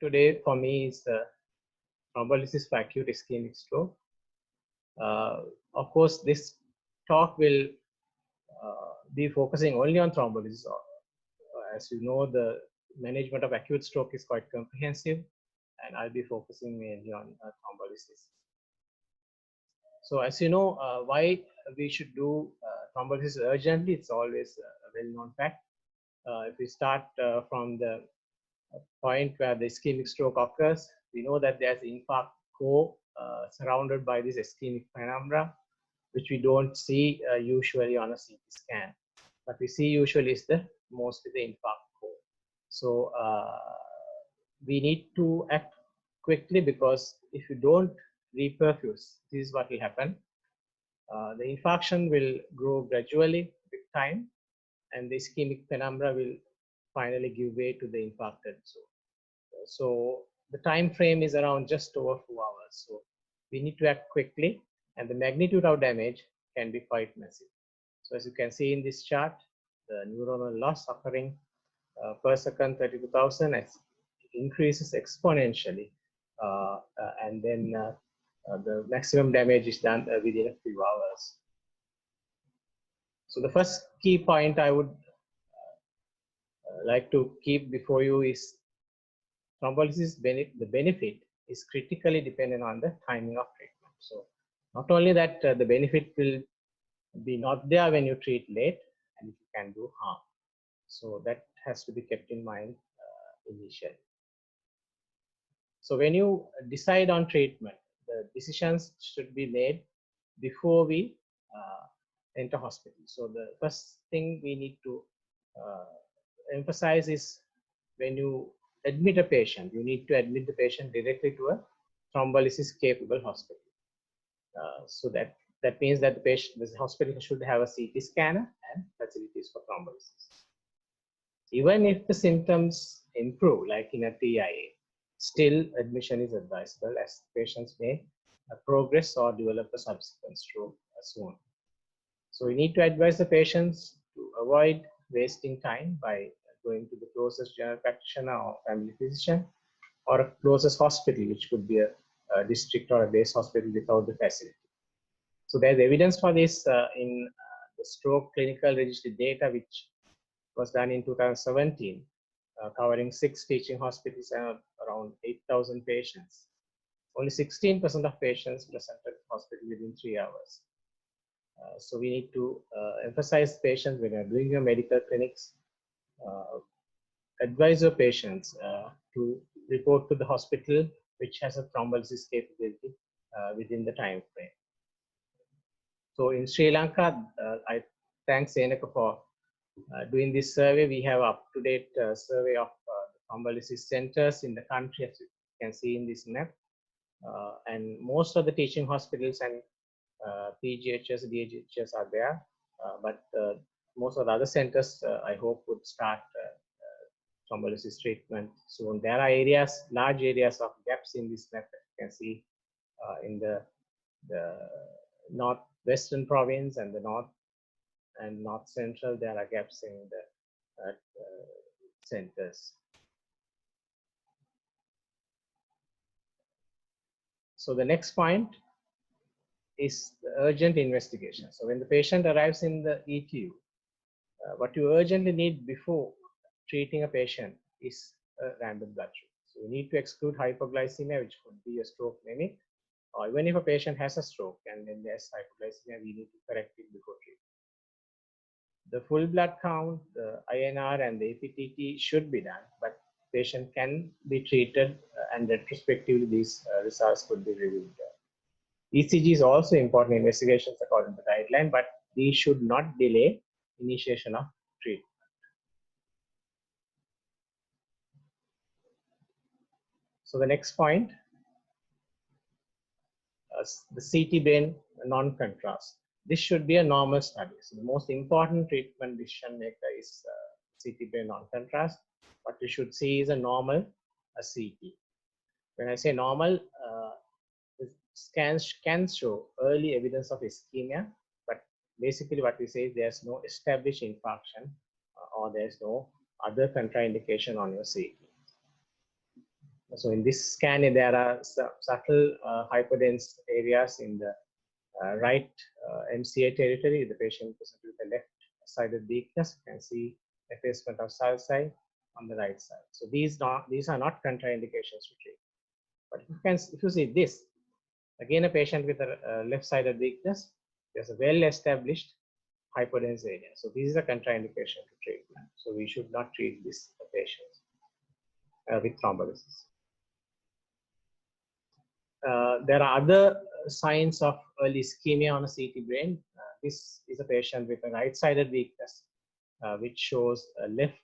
today for me is thrombolysis for acute ischemic stroke. Of course, this talk will be focusing only on thrombolysis. As you know, the management of acute stroke is quite comprehensive, and I'll be focusing mainly on thrombolysis. So as you know, why we should do thrombolysis urgently, it's always a well-known fact. If we start from the point where the ischemic stroke occurs, we know that there's infarct core surrounded by this ischemic penumbra, which we don't see usually on a CT scan. What we see usually is mostly the infarct core. So we need to act quickly, because if you don't reperfuse, this is what will happen. The infarction will grow gradually with time, and the ischemic penumbra will finally give way to the infarcted zone. So the time frame is around just over 4 hours. So we need to act quickly, and the magnitude of damage can be quite massive. So as you can see in this chart, the neuronal loss occurring per second 32,000 as it increases exponentially, and then the maximum damage is done within a few hours. So the first key point I would like to keep before you is thrombolysis the benefit is critically dependent on the timing of treatment. So not only that, the benefit will be not there when you treat late, and it can do harm. So that has to be kept in mind initially. So when you decide on treatment, the decisions should be made before we enter hospital. So the first thing we need to emphasize is, when you admit a patient, you need to admit the patient directly to a thrombolysis-capable hospital. So that means that the hospital should have a CT scanner and facilities for thrombolysis. Even if the symptoms improve, like in a TIA, still admission is advisable, as patients may progress or develop a subsequent stroke soon. So we need to advise the patients to avoid wasting time by going to the closest general practitioner or family physician, or a closest hospital, which could be a district or a base hospital without the facility. So there's evidence for this in the stroke clinical registry data, which was done in 2017, covering 6 teaching hospitals and around 8,000 patients. Only 16% of patients presented to hospital within 3 hours. So we need to emphasize patients when you're doing your medical clinics, advise your patients to report to the hospital which has a thrombolysis capability within the time frame. So in Sri Lanka, I thank Senaka for doing this survey. We have up-to-date survey of the thrombolysis centers in the country, as you can see in this map. And most of the teaching hospitals and PGHs, DHHs are there, but most of the other centers, I hope, would start thrombolysis treatment soon. There are areas, large areas of gaps in this map that you can see in the northwestern province and the north and north central. There are gaps in the centers. So the next point is the urgent investigation. So when the patient arrives in the ETU, what you urgently need before treating a patient is a random blood sugar. So you need to exclude hypoglycemia, which could be a stroke mimic, or even if a patient has a stroke and then there's hypoglycemia, we need to correct it before treatment. The full blood count, the INR and the APTT should be done, but patient can be treated and retrospectively these results could be reviewed. ECG is also important investigations according to the guideline, but these should not delay initiation of treatment. So the next point, the CT brain non-contrast. This should be a normal study. So the most important treatment decision maker is CT brain non-contrast. What you should see is a normal CT. When I say normal, the scans can show early evidence of ischemia, but basically what we say is there's no established infarction or there's no other contraindication on your CT. So in this scan, there are subtle hypodense areas in the right MCA territory. The patient presented with a left-sided weakness. You can see effacement of sulci on the right side. So these are not contraindications to treat. But if you see this, again a patient with a left-sided weakness, there's a well-established hypodense area. So this is a contraindication to treatment. So we should not treat this patients with thrombolysis. There are other signs of early ischemia on a CT brain. This is a patient with a right-sided weakness, which shows a left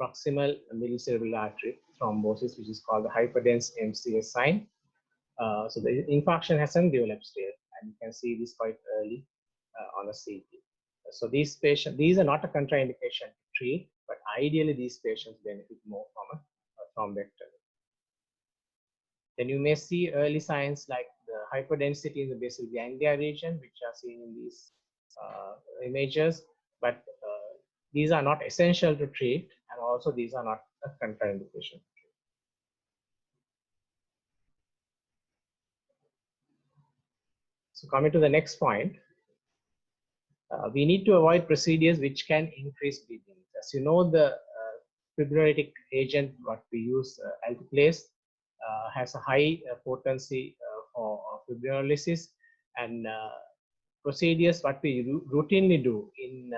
proximal middle cerebral artery thrombosis, which is called the hyperdense MCS sign. So the infarction hasn't developed still, and you can see this quite early on a CT. So these are not a contraindication to treat, but ideally these patients benefit more from a thrombectomy. Then you may see early signs like the hyperdensity in the basal ganglia region, which are seen in these images, but these are not essential to treat, and also these are not a contraindication. So coming to the next point, we need to avoid procedures which can increase bleeding. As you know, the fibrinolytic agent what we use, Alteplase, has a high potency for fibrinolysis, and procedures what we routinely do in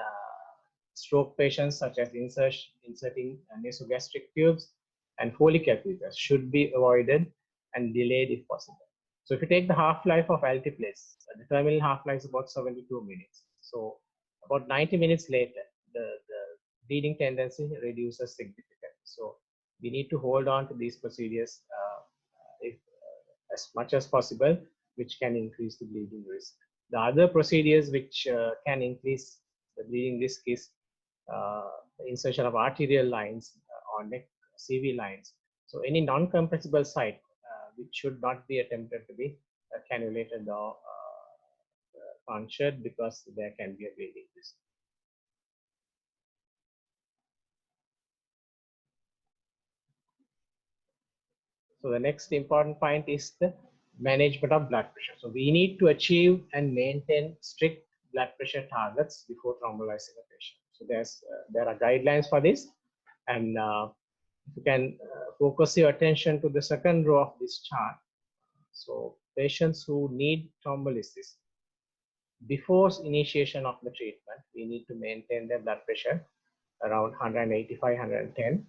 stroke patients, such as inserting nasogastric tubes and Foley catheters, should be avoided and delayed if possible. So if you take the half-life of Alteplase, the terminal half-life is about 72 minutes. So about 90 minutes later, the bleeding tendency reduces significantly. So we need to hold on to these procedures as much as possible, which can increase the bleeding risk. The other procedures which can increase the bleeding risk is the insertion of arterial lines or neck CV lines. So any non-compressible site which should not be attempted to be cannulated or punctured, because there can be a bleeding risk. So the next important point is the management of blood pressure. So we need to achieve and maintain strict blood pressure targets before thrombolizing a patient. So there are guidelines for this, and you can focus your attention to the second row of this chart. So patients who need thrombolysis, before initiation of the treatment, we need to maintain their blood pressure around 185, 110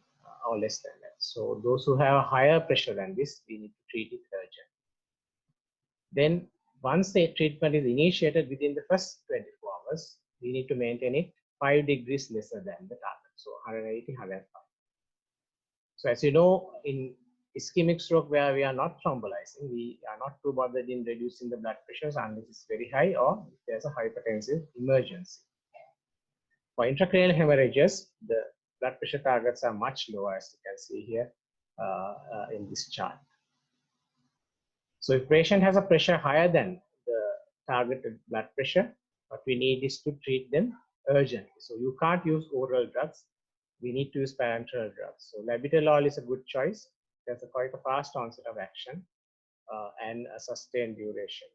or less than that. So those who have a higher pressure than this, we need to treat it urgent. Then once the treatment is initiated, within the first 24 hours, we need to maintain it 5 degrees lesser than the target. So 180, 105. So as you know, in ischemic stroke where we are not thrombolizing, we are not too bothered in reducing the blood pressures unless it's very high or if there's a hypertensive emergency. For intracranial hemorrhages, the blood pressure targets are much lower, as you can see here in this chart. So if patient has a pressure higher than the targeted blood pressure, what we need is to treat them urgently. So you can't use oral drugs. We need to use parenteral drugs. So labetalol is a good choice. There's quite a fast onset of action and a sustained duration.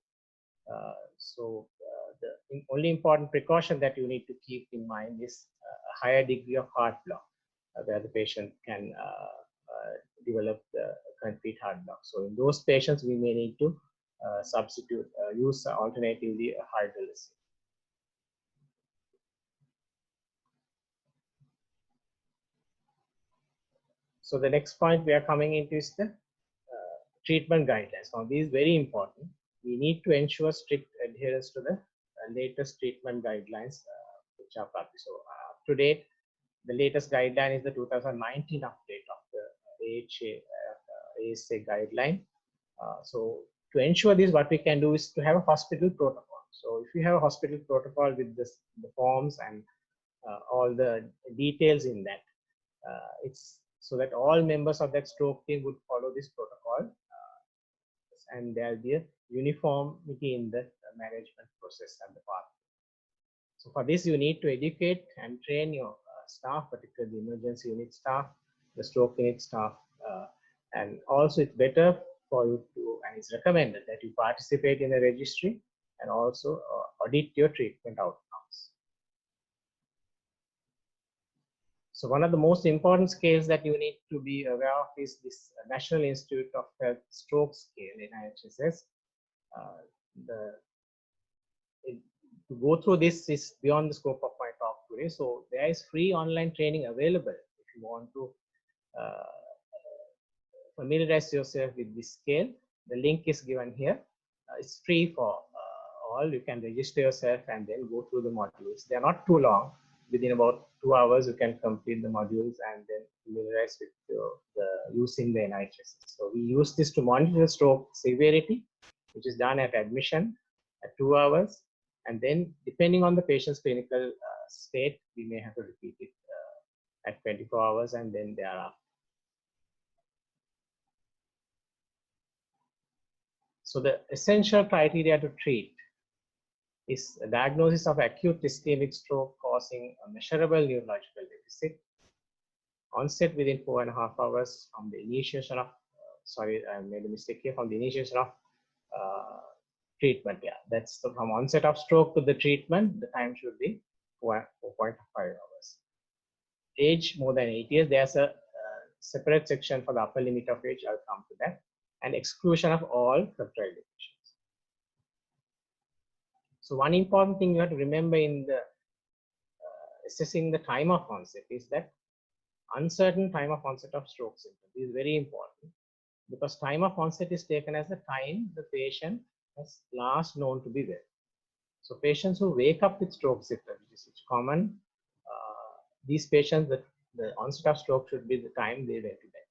The only important precaution that you need to keep in mind is a higher degree of heart block, where the patient can develop the complete heart block. So in those patients, we may need to use alternatively hydrolysis. So the next point we are coming into is the treatment guidelines. Now, this is very important. We need to ensure strict adherence to the latest treatment guidelines which are published. So up to date, the latest guideline is the 2019 update of the ASA guideline. So to ensure this, what we can do is to have a hospital protocol. So if you have a hospital protocol with the forms and all the details in that, it's so that all members of that stroke team would follow this protocol, and there'll be a uniformity in the management process and the path. So for this, you need to educate and train your staff, particularly the emergency unit staff, the stroke unit staff, And also it's better for you to, and it's recommended that you participate in a registry and also audit your treatment outcomes. So one of the most important scales that you need to be aware of is this National Institute of Health Stroke Scale in NIHSS. To go through this is beyond the scope of my talk today. So there is free online training available if you want to familiarize yourself with this scale. The link is given here. It's free for all. You can register yourself and then go through the modules. They are not too long. Within about 2 hours, you can complete the modules and then familiarize with using the NIHSS. So we use this to monitor stroke severity, which is done at admission at 2 hours. And then depending on the patient's clinical state, we may have to repeat it at 24 hours and then thereafter. So the essential criteria to treat is a diagnosis of acute ischemic stroke causing a measurable neurological deficit, onset within 4.5 hours from the initiation of, sorry, I made a mistake here, from the initiation of treatment. Yeah, that's from onset of stroke to the treatment, the time should be 4.5 hours. Age more than 8 years, there's a separate section for the upper limit of age, I'll come to that, and exclusion of all contraindications. So one important thing you have to remember in the assessing the time of onset is that uncertain time of onset of stroke symptoms is very important, because time of onset is taken as the time the patient has last known to be well. So patients who wake up with stroke symptoms, which is common, these patients, the onset of stroke should be the time they went to bed.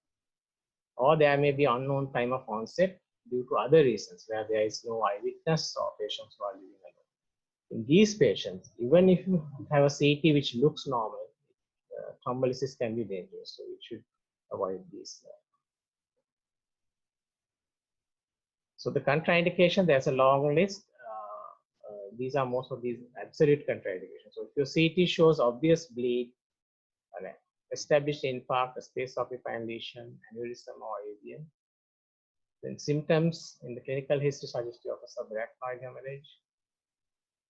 Or there may be unknown time of onset due to other reasons where there is no eyewitness or patients who are living alone. In these patients, even if you have a CT which looks normal, thrombolysis can be dangerous, so we should avoid these. So the contraindication, there's a long list. These are most of these absolute contraindications. So if your CT shows obvious bleed, established infarct, a space occupying lesion, aneurysm or AVM, then symptoms in the clinical history suggestive of a subarachnoid hemorrhage,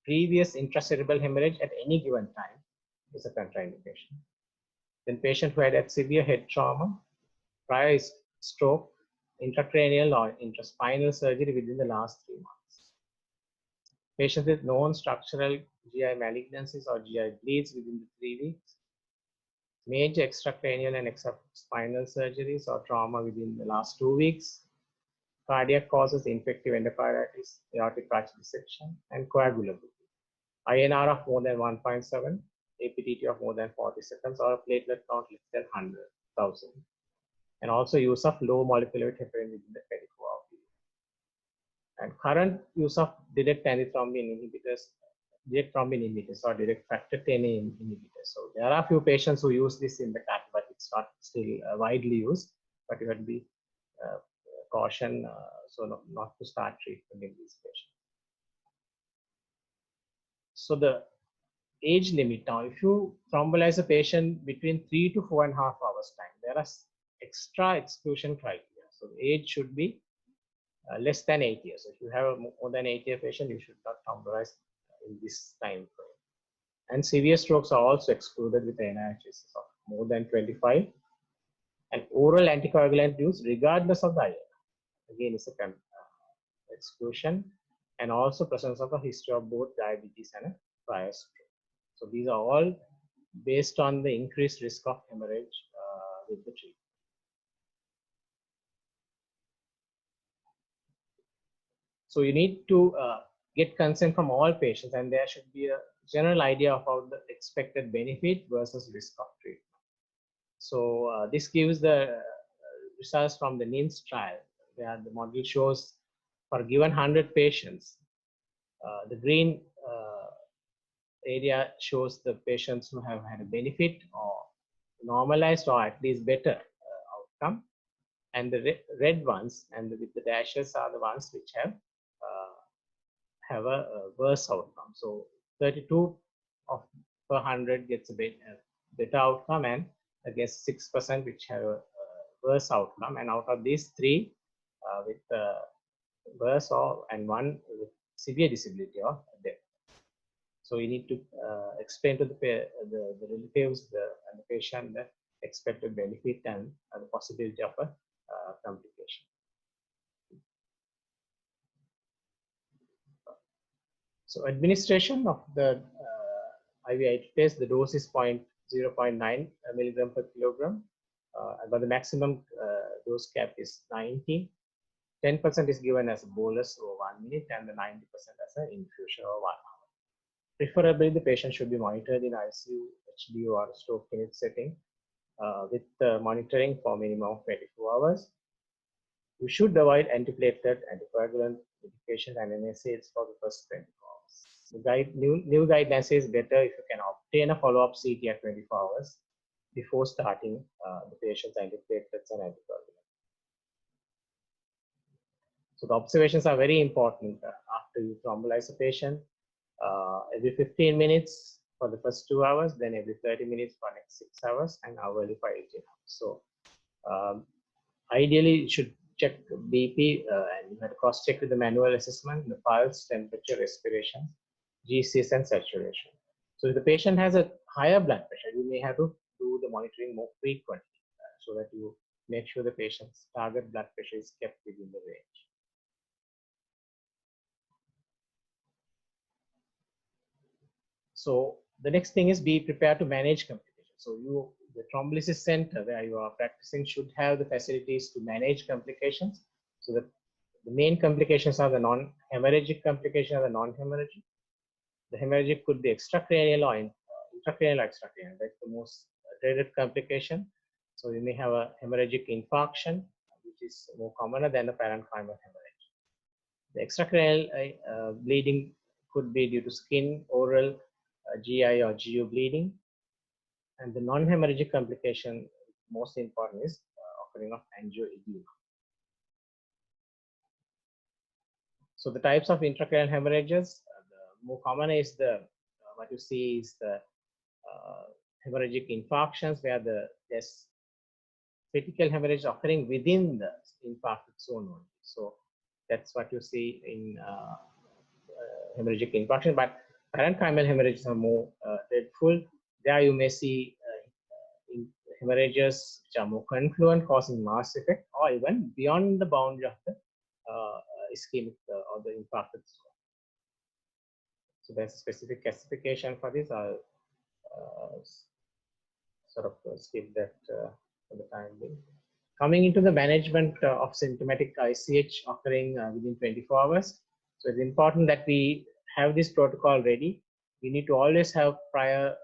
previous intracerebral hemorrhage at any given time is a contraindication. Then patient who had severe head trauma, prior stroke, intracranial or intraspinal surgery within the last 3 months. Patients with known structural GI malignancies or GI bleeds within the 3 weeks. Major extracranial and extraspinal surgeries or trauma within the last 2 weeks. Cardiac causes, infective endocarditis, aortic arch dissection, and coagulability. INR of more than 1.7, APTT of more than 40 seconds, or a platelet count less than 100,000. And also use of low molecular weight heparin within the 24-hour period. And current use of direct antithrombin inhibitors, or direct factor Xa inhibitors. So there are a few patients who use this in the CAT, but it's not still widely used. But you have to be caution, so not to start treatment in these patients. So the age limit, now if you thrombolyze a patient between 3 to 4.5 hours time, there are extra exclusion criteria. So the age should be less than 8 years. So if you have a more than 8-year patient, you should not thrombolyze in this time frame. And severe strokes are also excluded with the NIHSS of more than 25. And oral anticoagulant use regardless of the IR. Again, is a exclusion, and also presence of a history of both diabetes and a prior stroke. So these are all based on the increased risk of hemorrhage with the treatment. So you need to get consent from all patients, and there should be a general idea about the expected benefit versus risk of treatment. So this gives the results from the NINS trial, where the model shows for given 100 patients, the green area shows the patients who have had a benefit or normalized or at least better outcome, and the red ones and with the dashes are the ones which have a worse outcome. So 32 of per 100 gets a better outcome, and against 6% which have a worse outcome, and out of these 3 with worse and 1 with severe disability or death. So we need to explain to the relatives and the patient the expected benefit and the possibility of a complication. So administration of the IV Alteplase, the dose is 0.9 milligram per kilogram, but the maximum dose cap is 90. 10% is given as a bolus over 1 minute, and the 90% as an infusion over 1 hour. Preferably, the patient should be monitored in ICU, HDU, or stroke clinic setting with monitoring for minimum of 24 hours. You should avoid antiplatelet, anticoagulant medication, and NSAIDs for the first 24 hours. The new guidelines says better if you can obtain a follow-up CT at 24 hours before starting the patient's antiplatelets and anticoagulants. So the observations are very important after you thrombolyze a patient. Every 15 minutes for the first 2 hours, then every 30 minutes for next 6 hours, and hourly for 18 hours. So ideally, you should check BP and you have to cross-check with the manual assessment, the pulse, temperature, respiration, GCS, and saturation. So if the patient has a higher blood pressure, you may have to do the monitoring more frequently so that you make sure the patient's target blood pressure is kept within the range. So the next thing is be prepared to manage complications. So the thrombolysis center where you are practicing should have the facilities to manage complications. So the main complications are the non-hemorrhagic complications or the non-hemorrhagic. The hemorrhagic could be extracranial or intracranial or extracranial. That's the most dreaded complication. So you may have a hemorrhagic infarction, which is more commoner than the parenchymal hemorrhage. The extracranial bleeding could be due to skin, oral, GI or GU bleeding. And the non-hemorrhagic complication, most important, is occurring of angioedema. So the types of intracranial hemorrhages, the more common is what you see is the hemorrhagic infarctions where there's critical hemorrhage occurring within the infarcted zone only. So that's what you see in hemorrhagic infarction, but parenchymal hemorrhages are more dreadful. There you may see hemorrhages which are more confluent, causing mass effect, or even beyond the boundary of the ischemic or the infarcted zone. So there's a specific classification for this. I'll sort of skip that for the time being. Coming into the management of symptomatic ICH occurring within 24 hours. So it's important that we have this protocol ready. We need to always have prior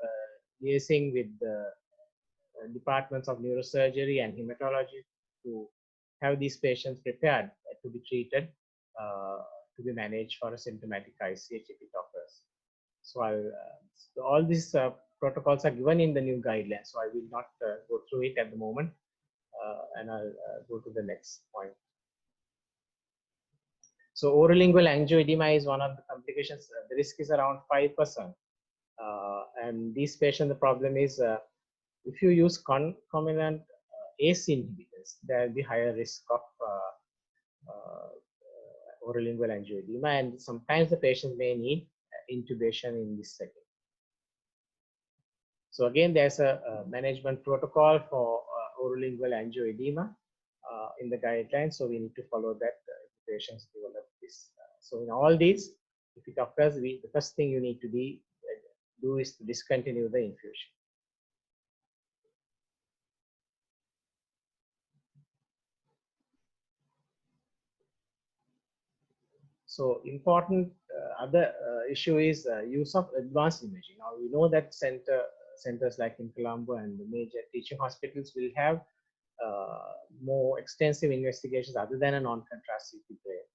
liaising with the departments of neurosurgery and hematology to have these patients prepared to be treated, to be managed for a symptomatic ICH if it occurs. So all these protocols are given in the new guidelines, so I will not go through it at the moment, and I'll go to the next point. So Orolingual angioedema is one of the complications. The risk is around 5%. And these patients, the problem is if you use concomitant ACE inhibitors, there will be higher risk of Orolingual angioedema, and sometimes the patient may need intubation in this setting. So again, there's a management protocol for Orolingual angioedema in the guidelines, so we need to follow that if patients develop this. So in all these, if it occurs, the first thing you need to do is to discontinue the infusion. So important other issue is use of advanced imaging. Now we know that centers like in Colombo and the major teaching hospitals will have more extensive investigations other than a non-contrast CT brain.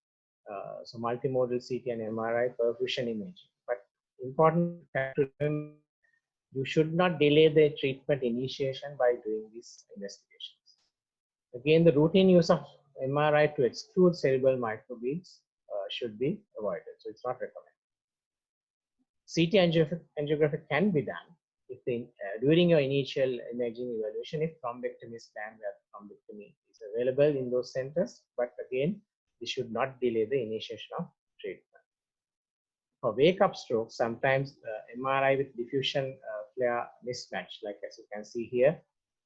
So multimodal CT and MRI, perfusion imaging. But important to remember, you should not delay the treatment initiation by doing these investigations. Again, the routine use of MRI to exclude cerebral microbeads should be avoided. So it's not recommended. CT angiography can be done, if during your initial imaging evaluation, if thrombectomy is planned, where thrombectomy is available in those centers, but again, this should not delay the initiation of treatment. For wake-up stroke, sometimes MRI with diffusion flare mismatch, like as you can see here,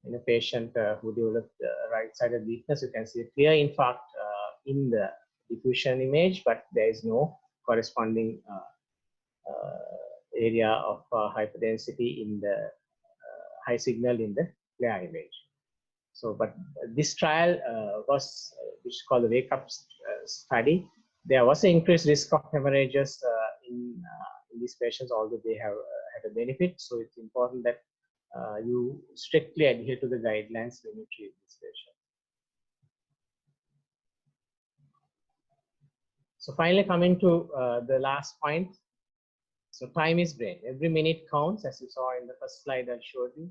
in a patient who developed right-sided weakness, you can see a clear infarct in the diffusion image, but there is no corresponding area of hyperdensity in the high signal in the flare image. So, but this trial was, which is called the wake-up study. There was an increased risk of hemorrhages in these patients, although they have had a benefit. So it's important that you strictly adhere to the guidelines when you treat this patient. So finally, coming to the last point. So time is brain. Every minute counts, as you saw in the first slide I showed you.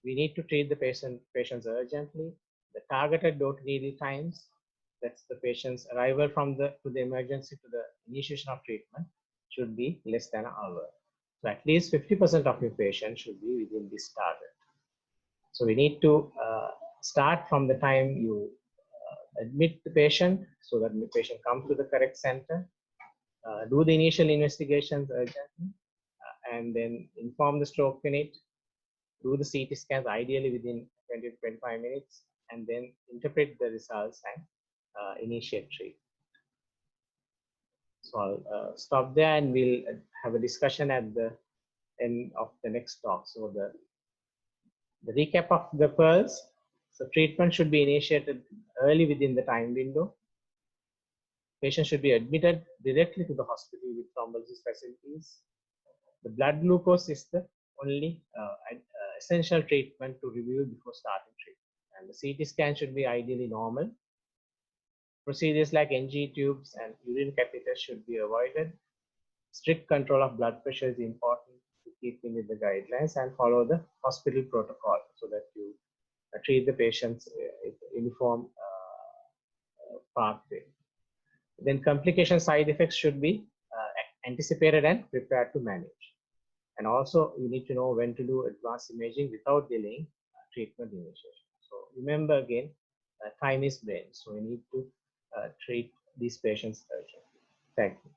We need to treat the patients urgently. The targeted dose-needle times, that's the patient's arrival from to the emergency to the initiation of treatment, should be less than an hour. So at least 50% of your patients should be within this target. So we need to start from the time you admit the patient, so that the patient comes to the correct center, do the initial investigations urgently, and then inform the stroke unit, do the CT scans ideally within 20 to 25 minutes, and then interpret the results and initiate treatment. So I'll stop there, and we'll have a discussion at the end of the next talk. So the recap of the pearls. So treatment should be initiated early within the time window. Patient should be admitted directly to the hospital with thrombolysis facilities. The blood glucose is the only essential treatment to review before starting treatment. And the CT scan should be ideally normal. Procedures like NG tubes and urine catheters should be avoided. Strict control of blood pressure is important to keep in with the guidelines, and follow the hospital protocol so that you treat the patients uniform pathway. Then complication side effects should be anticipated and prepared to manage. And also you need to know when to do advanced imaging without delaying treatment initiation. So remember again, time is brain. So we need to treat these patients urgently. Thank you.